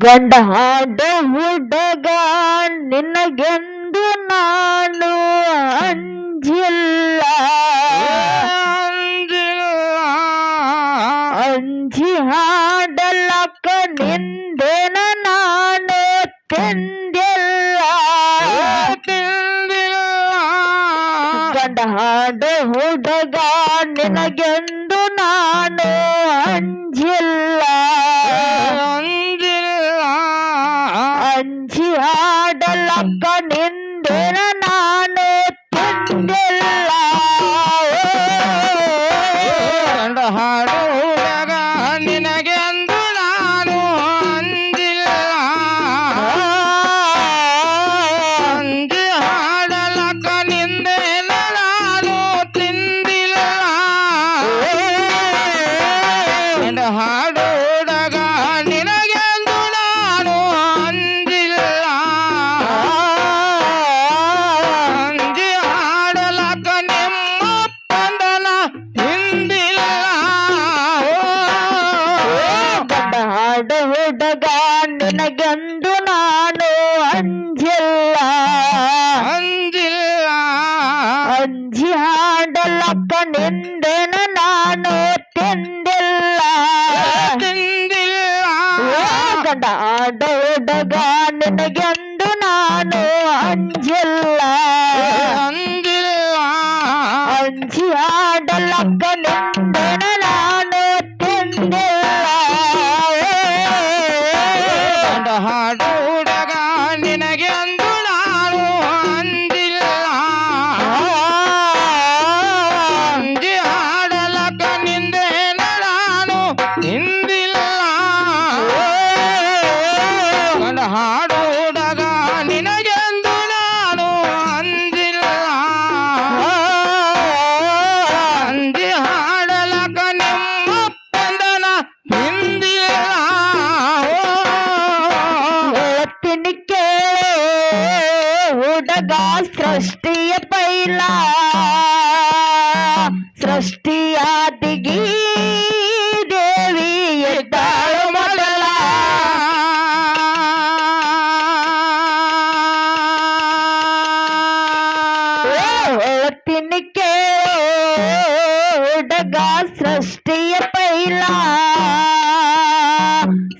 ಗಂಡ ಹಾಡ ಹುಡುಗ ನಿನಗೆಂದು ನಾನು ಅಂಜಿಲ್ಲ ಅಂಜಿ ಹಾಡಲಕ್ಕ ನಿಂದೇನ ನಾನು ತಿಂದಿಲ್ಲ ಗಂಡ ಹಾಡ ಹುಡುಗ ನಿನಗೆಂದು ನಾನು ಅಂಜಿಲ್ಲ ಅಂಜಿ ಹಾಡಲಕ್ಕ ನಿಂದೇನ ನಾನು ತಿಂದಿಲ್ಲ ಗಂಡ ಹಾಡುವಾಗ ನಿನಗೆಂದು ನಾನು ಅಂಜಿಲ್ಲ ಅಂಜಿ ಹಾಡಲಕ್ಕ ನಿಂದೇನ ನಾನು ತಿಂದಿಲ್ಲ ಗಂಡ ಹಾಡುವಾಗ ನಿನಗೆಂದು ನಾನು ಅಂಜಿಲ್ಲ ಅಂಜಿ ಹಾಡಲಕ್ಕ ನಿಮ್ಮ ಬಂಧನ ಹಿಂದಿಲ್ಲ ಗಂಡ ಹಾಡ ಹುಡುಗ ನಿನಗೆಂದು ನಾನು ಅಂಜಿಲ್ಲ ಅಂಜಿಲ್ಲ ಅಂಜಿ ಹಾಡಲಕ್ಕ ನಿಂದೇನ ನಾನು ತಿಂದಿಲ್ಲ ತಿಂದಿಲ್ಲ ಗಂಡ ಹಾಡ ಹುಡುಗ ನಿನಗೆಂದು ನಾನು ಅಂಜಿಲ್ಲ ಅಂಜಿಲ್ಲ ಅಂಜಿ ಹಾಡಲಕ್ಕ ನಿಂದೇನ ನಾನು ತಿಂದಿಲ್ಲ ಗಂಡ ಹಾಡು ಹುಡುಗ ನಿನಗೆ ಅಂದು ನಾನು ಅಂದಿಲ್ಲ ಅಂಜಿ ಹಾಡಲಕ್ಕ ನಿಂದೇನ ನಾನು ಹಿಂದಿಲ್ಲ ಗಂಡ ಹಾಡು ಹುಡುಗ ನಿನಗೆ ಅಂದು ನಾನು ಅಂದಿಲ್ಲ ಅಂಜಿ ಹಾಡಲಕ್ಕ ನಿಮ್ಮ ಬಂಧನ ಹಿಂದಿಲ್ಲ ಹೇಳ್ತೀನಿ ಕೇಳು ಹುಡುಗ ಸೃಷ್ಟಿಯ ಪೈಲ ಸೃಷ್ಟಿಯಾದಿಗಿ ದೇವಿ ಎದ್ದಾಳು ಮೊದಲ ಹೇಳ್ತೀನಿ ಕೇಳು ಹುಡುಗ ಸೃಷ್ಟಿಯ ಪೈಲ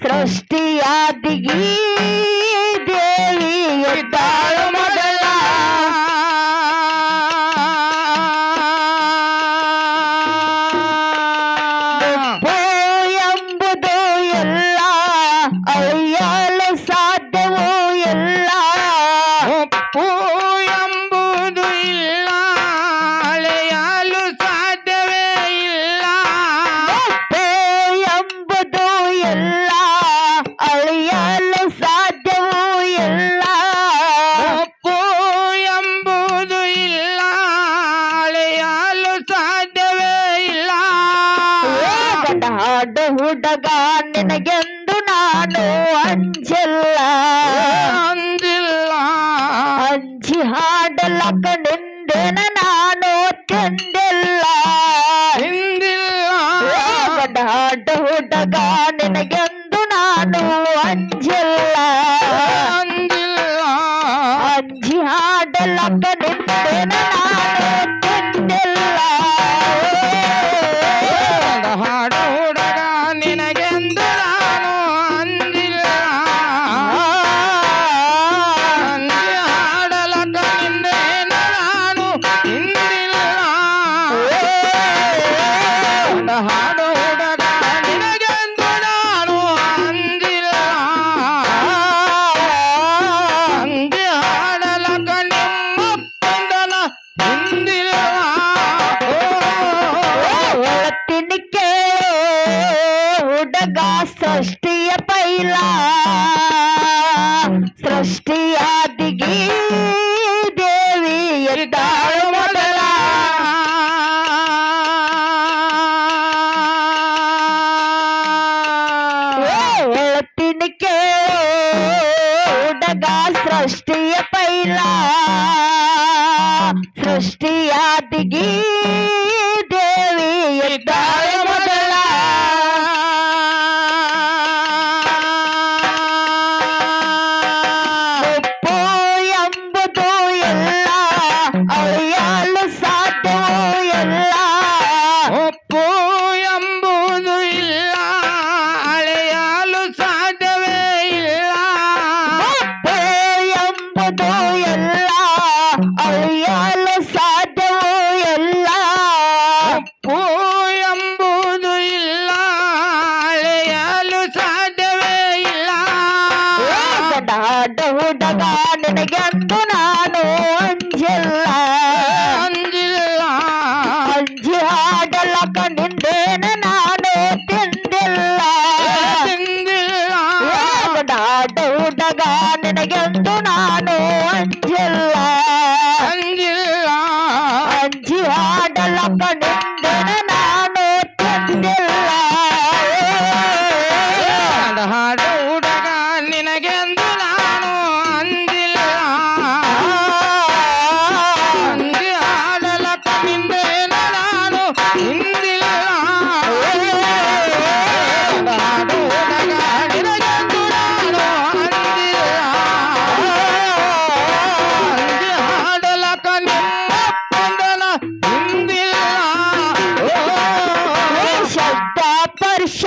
ಸೃಷ್ಟಿಯಾದಿಗಿ ದೇವಿ ಎದ್ದಾಳು ಮೊದಲ ಉಪ್ಪು ಎಂಬುದು ಎಲ್ಲ ಅಳಿಯಲು ಸಾಧ್ಯವೂ ಇಲ್ಲ ಉಪ್ಪು ಎಂಬುದು ಇಲ್ಲ ಅಳೆಯಲು ಸಾಧ್ಯವೇ ಇಲ್ಲ ಉಪ್ಪು ಎಂಬುದು ಎಲ್ಲ ಅಳಿಯಲು ಸಾಧ್ಯವೂ ಇಲ್ಲ ಉಪ್ಪು ಎಂಬುದು ಇಲ್ಲ ಅಳೆಯಲು ಸಾಧ್ಯವೇ ಇಲ್ಲ ಗಂಡ ಹಾಡು ಹುಡುಗ ನಿನಗೆಂದು ನಾನು ಅಂಜಿಲ್ಲ ಅಂದಿಲ್ಲ ಅಂಜಿ ಹಾಡಲಕ್ಕ ನಿಂದೇನ ನಾನು ತಿಂದಿಲ್ಲ ಹಿಂದಿಲ್ಲ ಗಂಡ ಹಾಡು ಹುಡುಗ ನಿನಗೆಂದು ನಾನು ಅಂಜಿಲ್ಲ ಅಂದಿಲ್ಲ ಅಂಜಿ ಹಾಡಲಕ್ಕ ನಿಂದೇನ ನಾನು ತಿಂದಿಲ್ಲ ಗಂಡ ಹಾಡು ಹುಡುಗ ನಿನಗೆಂದು ನಾನು ಅಂದಿಲ್ಲ ಅಂಜಿ ಹಾಡಲಕ್ಕ ನಿಂದೇನ ನಾನು ಹಿಂದಿಲ್ಲ ಗಂಡ ಹಾಡು ಹುಡುಗ ನಿನಗೆಂದು ನಾನು ಅಂದಿಲ್ಲ ಅಂಜಿ ಹಾಡಲಕ್ಕ ನಿಮ್ಮ ಬಂಧನ ಹಿಂದಿಲ್ಲ ಹೇಳ್ತೀನಿ ಕೇಳು ಹುಡುಗ ಸೃಷ್ಟಿಯ ಪೈಲ ಸೃಷ್ಟಿಯಾದಿಗಿ ದೇವಿ ಎದ್ದಾಳು ಮೊದಲ ಹೇಳ್ತೀನಿ ಕೇಳು ಹುಡುಗ ಸೃಷ್ಟಿಯ ಪೈಲ ಸೃಷ್ಟಿಯಾದಿಗಿ ದೇವಿ ಎದ್ದಾಳು ಮೊದಲ ಗಡಾಡ ಹುಡುಗ ನಿನಗೆಂದು ನಾನು ಅಂಜಿಲ್ಲ ಅಂಜಿಲ್ಲ ಅಂಜಿ ಹಾಡಲಕ ನಿಂದೇನ ನಾನು ತಿಂದಿಲ್ಲ ತಿಂದಿಲ್ಲ ಗಡಾಡ ಹುಡುಗ ನಿನಗೆಂದು ನಾನು ಅಂಜಿಲ್ಲ ಅಂಜಿಲ್ಲ ಅಂಜಿ ಹಾಡಲಕ ನಿಂದೇನ ನಾನು ತಿಂದಿಲ್ಲ ಹಾಡು ಹುಡುಗ ನಿನಗೆಂದು ನಾನು ಅಂದಿಲ್ಲ ಅಂದಿ ಹಾಡಲ ಕಣ್ಣಿಂದೇನ ನಾನು ಹಿಂದಿಲ್ಲ ಹಾಡು ಹುಡುಗ ನಿನಗೆಂದು ನಾನು ಅಂದಿಲ್ಲ ಅಂದಿ ಹಾಡಲ ಕಣ್ಣಿಂದನ ಹಿಂದಿಲ್ಲ ಶಬ್ದ ಪರ್ಶ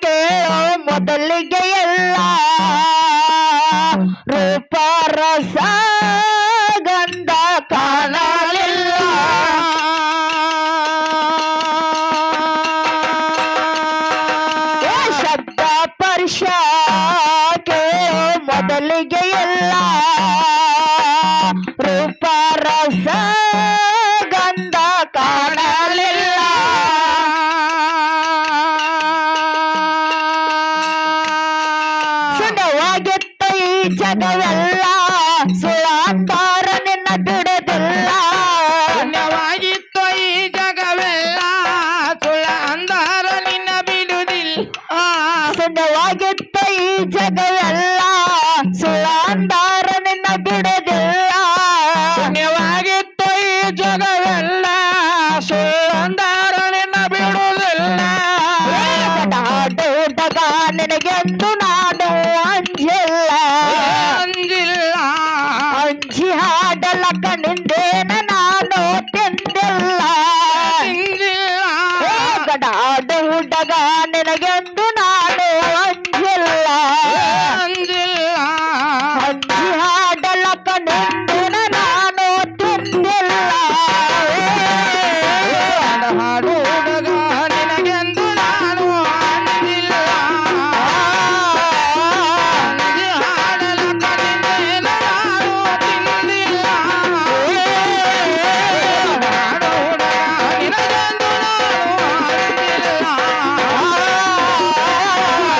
ಕೇಳೋ ಮೊದಲಿಗೆ ಎಲ್ಲ ರೂಪ ರಸ ಗಂಧ ಕಾಣಲಿಲ್ಲ ಶಬ್ದ ಪರ್ಶ ಕೇಳೋ ಮೊದಲಿಗೆ ಎಲ್ಲ ರೂಪ ರಸ ಗಂಧ ಕಾಣಲಿಲ್ಲ ಸುಡವಾಗಿತ್ತ ಈ ಜಗವೆಲ್ಲ ಸುಳಾಂತಾರ ನಿನ್ನ ಬಿಡದಿಲ್ಲ ಪುಣ್ಯವಾಗಿತ್ತು ಈ ಜಗವೆಲ್ಲ ಸುಳ ಅಂದಾರ ನಿನ್ನ ಬಿಡುವುದಿಲ್ಲ ಸುಡವಾಗಿತ್ತ ಈ ಜಗವೆಲ್ಲ ಸುಳಾಂತಾರ ನಿನ್ನ ಬಿಡದಿಲ್ಲ ಪುಣ್ಯವಾಗಿತ್ತು ಈ ಜಗವೆಲ್ಲ ಸುಳ ಅಂದಾರ ನಿನ್ನ ಬಿಡುವುದಿಲ್ಲ ಗಡಾಡ ಹುಡುಗ ನಿನಗೆಂದು ನಾನು ಅಂಜಿಲ್ಲ ಅಂಜಿಲ್ಲ ಅಂಜಿ ಹಾಡಲಕ ನಿಂದೇನ ನಾನು ತಿಂದಿಲ್ಲ ಅಂಜಿಲ್ಲ ಗಡಾಡ ಹುಡುಗ ನಿನಗೆಂದು ನಾನು ಅಂಜಿಲ್ಲ ಅಂಜಿಲ್ಲ ಅಂಜಿ ಹಾಡಲಕ ನಿಂದೇನ ನಾನು ತಿಂದಿಲ್ಲ ಹಾಡು ಹುಡುಗ ನಿನಗೆಂದು ನಾನು ಅಂಜಿಲ್ಲ ಅಂಜಿ ಹಾಡಲ ಕಣ್ಣಿಂದೇನ ನಾನು ತಿಂದಿಲ್ಲ ಹಾಡು ಹುಡುಗ ನಿನಗೆಂದು ನಾನು ಅಂಜಿಲ್ಲ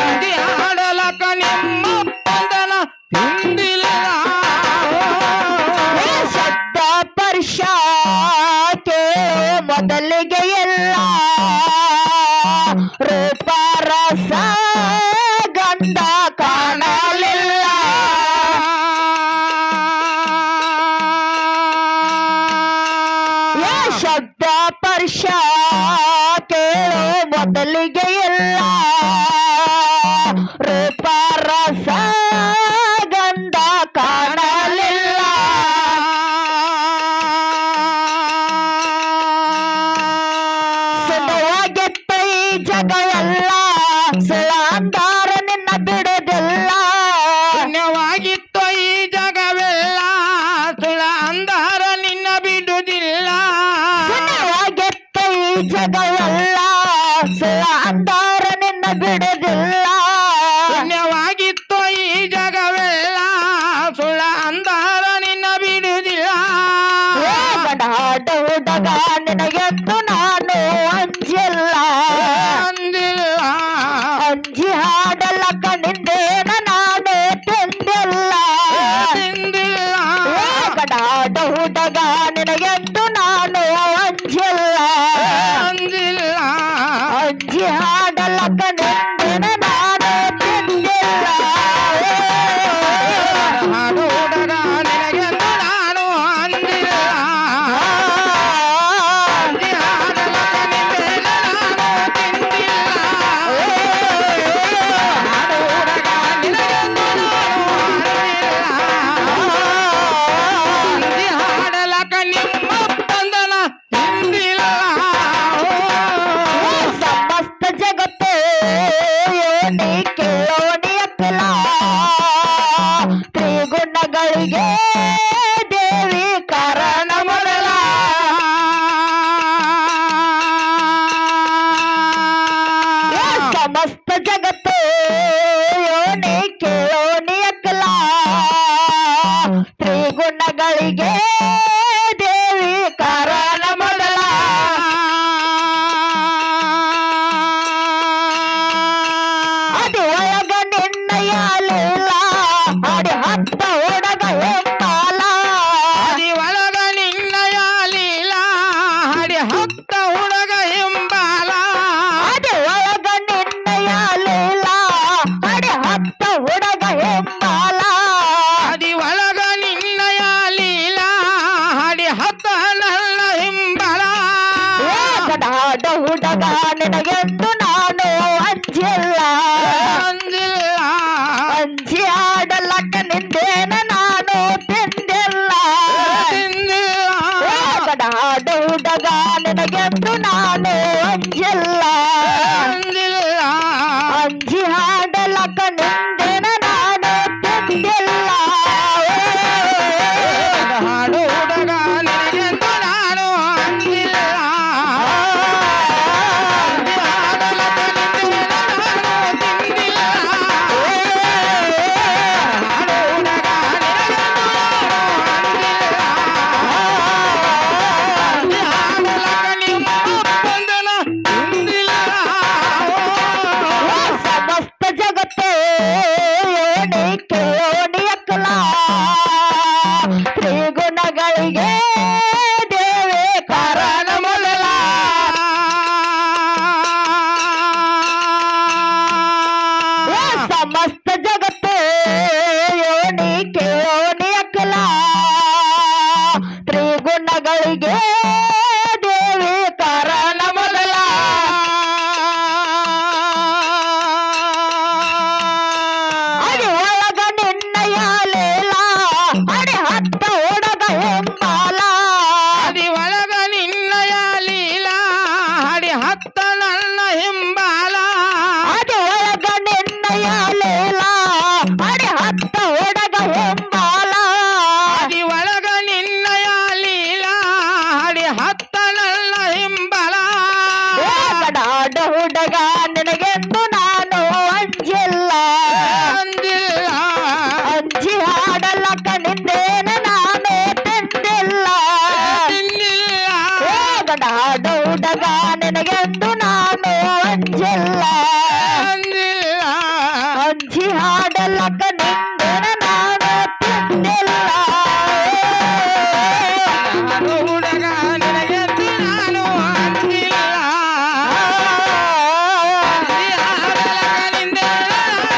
ಅಂಜಿ ಹಾಡಲಕ ನಿಮ್ಮ ಬಂಧನ ತಿಂದಿಲ್ಲ ಶಬ್ದ ಪರ್ಶ ಕೇಳೋ ಮೊದಲಿಗೆ ಎಲ್ಲ ರೂಪ ರಸ ಗಂಧ ಕಾಣಲಿಲ್ಲ ಶಬ್ದ ಪರ್ಶ ಕೇಳೋ ಮೊದಲಿಗೆ ಎಲ್ಲ ರೂಪ ರಸ ಗಂಧ ಕಾಣಲಿಲ್ಲ ಸುಡವಾಗಿತ್ತ ಈ ಜಗವೆಲ್ಲ ಸುಳಾಂತಾರ ನಿನ್ನ ಬಿಡುವುದಿಲ್ಲ ಪುಣ್ಯವಾಗಿತ್ತು ಈ ಜಗವೆಲ್ಲ ಸುಳ ಅಂದಾರ ನಿನ್ನ ಬಿಡುವುದಿಲ್ಲ ಸುಡವಾಗಿತ್ತ ಈ ಜಗವೆಲ್ಲ ಸುಳಾಂತಾರ ನಿನ್ನ ಬಿಡುವುದಿಲ್ಲ ಪುಣ್ಯವಾಗಿತ್ತು ಈ ಜಗವೆಲ್ಲ ಸುಳ ಅಂದಾರ ನಿನ್ನ ಬಿಡುವುದಿಲ್ಲ ಗಡಾಡ ಹುಡುಗ ನಿನಗೆಂದು ನಾನು ಅಂಜಿಲ್ಲ ಅಂದಿಲ್ಲ ಅಂಜಿ ಹಾಡಲಕ ನಿಂದೇನ ನಾನು ತಿಂದಿಲ್ಲ ತಿಂದಿಲ್ಲ ಗಡಾಡ ಹುಡುಗ ನಿನಗೆಂದು ನಾನು ಅಂಜಿಲ್ಲ ಅಂದಿಲ್ಲ ಅಂಜಿ ಹಾಡಲಕ ನಿಂದೇನ ನಾನು ತಿಂದಿಲ್ಲ ಹಾಡು ಹುಡುಗ ನಿನಗೆಂದು ನಾನು ಅಂದಿಲ್ಲ ಅಂಜಿ ಹಾಡಲ ಕಣ್ಣಿಂದೇನ ನಾನು ತಿಂದಿಲ್ಲ ಹಾಡು ಹುಡುಗ ನಿನಗೆಂದು ನಾನು ಅಂದಿಲ್ಲ ಅಂಜಿ ಹಾಡಲಕ ನಿಮ್ಮ ಬಂಧನ ಹಿಂದಿಲ್ಲ ಸಮಸ್ತ ಜಗತ್ತು ಯೋನಿ ಕೇಳೋಣಿ ಅಕ್ಕಲ ತ್ರಿಗುಣಗಳಿಗೆ ದೇವಿ ಕಾರಣ ಮೊದಲ ಸಮಸ್ತ ಜಗತ್ತು ಯೋನಿ ಕೇಳೋಣಿ ಲೀಲ ಹಾಡಿ ಹತ್ತ ಹುಡುಗ ಹಿಂಬಾಲ ಅದಿ ಒಳಗ ನಿನ್ನಯ ಲೀಲ ಹಾಡಿ ಹತ್ತ ಹುಡುಗ ಹಿಂಬಾಲ ಅದಿ ಒಳಗ ನಿನ್ನಯ ಲೀಲ ಹಾಡಿ ಹತ್ತ ಹುಡುಗ ಹಿಂಬಾಲ ಅದಿ ಒಳಗ ನಿನ್ನಯ ಲೀಲ ಹಾಡಿ ಹತ್ತ ನನ್ನ ಹಿಂಬಾಲ ಗಡಾಡ ಹುಡುಗ ನಿನಗೆಂದು ನಾನು ಅಂಜಿಲ್ಲ ಅಂಜಿಲ್ಲ ಅಂಜಿ ಆಡಲಕ್ಕ ನಿಂದೇನ ನಾನು ತಿಂದಿಲ್ಲ ಗಡಾಡ ಹುಡುಗ ನಿನಗೆಂದು ನಾನು ಅಂಜಿಲ್ಲ ಅಂಜಿ ಆಡಲಕ್ಕ ನಿಂದೇನ ನಾನು ತಿಂದಿಲ್ಲ ಹಾಡು ಹುಡುಗ ನಿನಗೆಂದು ನಾನು ಅಂಜಿಲ್ಲ ಸಮಸ್ತ ಜಗತ್ತೇ ಓಣಿಕೆ ಓಣಿಯಕ್ಕಲ ತ್ರಿಗುಣಗಳಿಗೆ ದೇವಿ ಕಾರಣ ಮೊದಲ ಸಮಸ್ತ ಜಗತ್ತೇ ಓಣಿಕೆ ಓಣಿಯಕ್ಕಲ ತ್ರಿಗುಣಗಳಿಗೆ ದೇವಿ ಕಾರಣ ಮೊದಲ ಅಡಿ ಒಳಗ ನಿನ್ನಯ ಲೀಲ ಅಡಿ ಹತ್ತ ಹುಡುಗ ಹಿಂಬಾಲ ಅದಿ ಒಳಗ ನಿನ್ನಯ ಲೀಲ ಹಾಡಿ ಹತ್ತ ನನ್ನ ಹಿಂಬಾಲ ಅಡಿ ಒಳಗ ನಿನ್ನಯ ಲೀಲ ಅಡಿ ಹತ್ತ ಹುಡುಗ ಹಿಂಬಾಲ ಅದಿ ಒಳಗ ನಿನ್ನಯ ಲೀಲ ಹಾಡಿ ಹತ್ತ ನನ್ನ ಹಿಂಬಾಲ ಗಡಾಡ ಹುಡುಗ ನಿನಗೆಂದು ನಾನು ಅಂಜಿಲ್ಲ ಅಂಜಿಲ್ಲ ಅಂಜಿ ಹಾಡಲಕ್ಕ ನಿಂದೇನ ನಾನು ತಿಂದಿಲ್ಲ ತಿನ್ನಿಲ್ಲ ಗಡಾಡ ಹುಡುಗ ನಿನಗೆಂದು ನಾನು ಅಂಜಿಲ್ಲ ಅಂಜಿಲ್ಲ ಅಂಜಿ ಹಾಡಲಕ್ಕ ನಿಂದೇನ ನಾನು ತಿಂದಿಲ್ಲ ನಾನು ಹುಡುಗ ನಿನಗೆಂದು ನಾನು ಅಂಜಿಲ್ಲ ಅಂಜಿ ಹಾಡಲಕ ನಿಂದೆ ನಾನು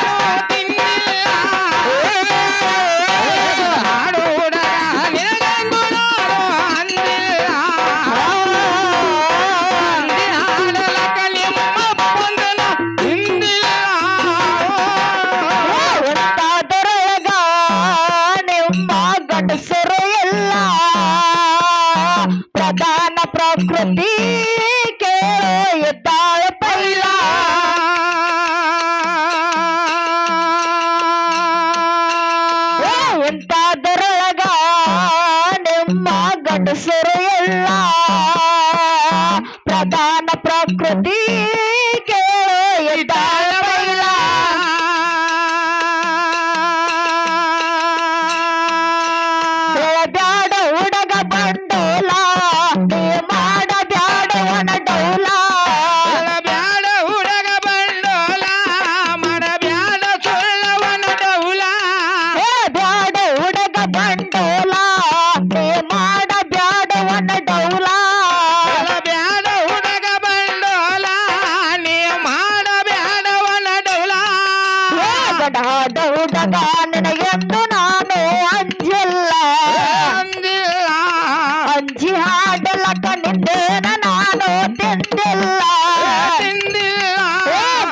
ತಿನ್ನಿಲ್ಲ ಹಾಡು ಹುಡುಗ ನಿನಗೆಂದು ನಾನು ಅಂಜಿಲ್ಲ ಅಂಜಿ ಹಾಡಲಕ ನಿಮ್ಮಪ್ಪಂದನ ಹಿಂದಿಲ್ಲ ಎಂತಾದರೊಳಗ ನಿಮ್ಮ ಗಂಡಸರು ಎಲ್ಲ ಪ್ರಧಾನ ಪ್ರಕೃತಿ ಕೇಳೋ ಎದ್ದಾಳ ಪೈಲ ಎಂತಾದರೊಳಗ ನಿಮ್ಮ ಗಂಡಸರು ಎಲ್ಲ ಪ್ರಧಾನ ಪ್ರಕೃತಿ ಕೇಳೋ ಎದ್ದಾಳ ಪೈಲ ಬ್ಯಾಡ ಹುಡುಗ ಬಂಡೋಲ ನೀ ಮಾಡ ಬ್ಯಾಡ ಒಣ ಡೌಲ ಬ್ಯಾಡ ಹುಡುಗ ಬಂಡೋಲ ಮಾಡಬ್ಯಾಡ ಸುಳ್ಳವನ ಡೌಲ ಬ್ಯಾಡ ಹುಡುಗ ಬಂಡೋಲ ನೀ ಮಾಡ ಬ್ಯಾಡ ಒಣ ಡೌಲ ಬ್ಯಾಡ ಹುಡುಗ ಬಂಡೋಲ ನೀ ಮಾಡಬ್ಯಾಡವನ ಡೌಲ ಗಡಾದ ಹುಡುಗ ನಿನಗೆಂದು ನಾನು ಅಂಜಿಲ್ಲ ಅಂದಿಲ್ಲ ಅಂಜಿ ಹಾಡಲಕ್ಕ ನಿಂದೇನ ನಾನು ತಿಂದಿಲ್ಲ ತಿಂದಿಲ್ಲ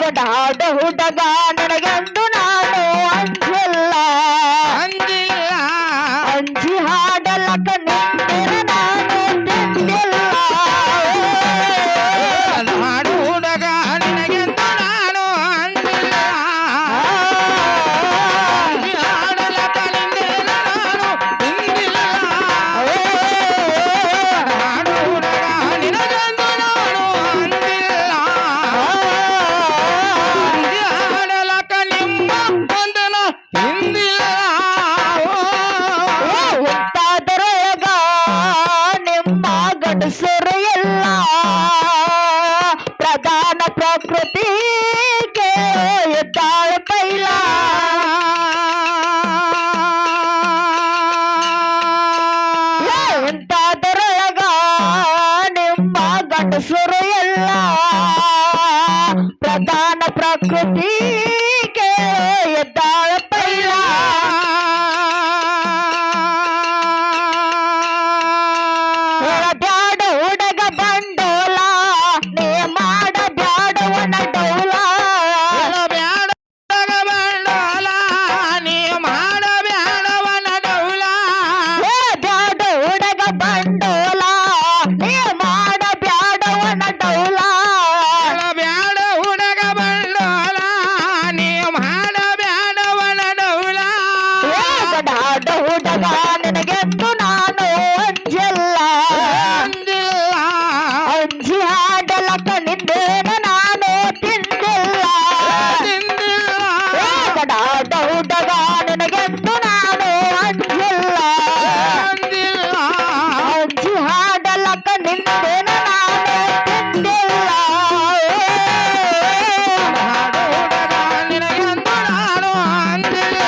ಗಡಾದ ಹುಡುಗ ನಿನಗೆಂದು ನಾನು ಅಂಜಿಲ್ಲ ಅಂದಿಲ್ಲ ಅಂಜಿ ಹಾಡಲಕ್ಕ ನಿಂದೇನ ನಾನು ತಿಂದಿಲ್ಲ ಹಾಡು ಹುಡುಗ ನಿನಗೆಂದು ನಾನು ಅಂದಿಲ್ಲ ಅಂಜಿ ಹಾಡಲಕ ನಿಂದೆ ನಾನು ತಿಂದಿಲ್ಲ ಹಾಡು ಹುಡುಗ ನಿನಗೆಂದು ನಾನು ಅಂದಿಲ್ಲ ಅಂಜಿ ಹಾಡಲಕ ಕೃತಿ ಕೇಳ ಎದ್ದಾಳ ಪೈಲ ಬ್ಯಾಡ ಹುಡುಗ ಬಂಡೋಲ ನೀ ಮಾಡ ಬ್ಯಾಡವನ ಡೌಲ ಬ್ಯಾಡಗ ಬಂಡೋಲ ನೀ ಮಾಡ ಬ್ಯಾಡವನ ಡೌಲ ಬ್ಯಾಡ ಹುಡುಗ ಬಂಡೋಲ ನೀ ಮಾಡ ಬ್ಯಾಡವನ ಡೌಲ ಬ್ಯಾಡ ಹುಡುಗ ಬಂಡೋಲ ನೀ ಮಾಡ ಬ್ಯಾಡವನ ಡೌಲ ಗಡಾಡ ಹುಡುಗ ನಿನಗೆಂದು ನಾನು ಅಂಜಲ್ಲ ಅಂಜಿಲ್ಲ ಅಂಜಿ ಹಾಡಲಕ ನಿಂದೇನ ನಾನು ತಿಂದಿಲ್ಲ ತಿಂದಿಲ್ಲ ಗಡಾಡ ಹುಡುಗ ನಿನಗೆಂದು ನಾನು ಅಂಜಿಲ್ಲ ಅಂಜಿಲ್ಲ ಅಂಜಿ ಹಾಡಲಕ ನಿಂದೇನ ನಾನು ತಿಂದಿಲ್ಲ ಹಾಡು ಹುಡುಗ ನಿನಗೆಂದು ನಾನು ಅಂಜಿಲ್ಲ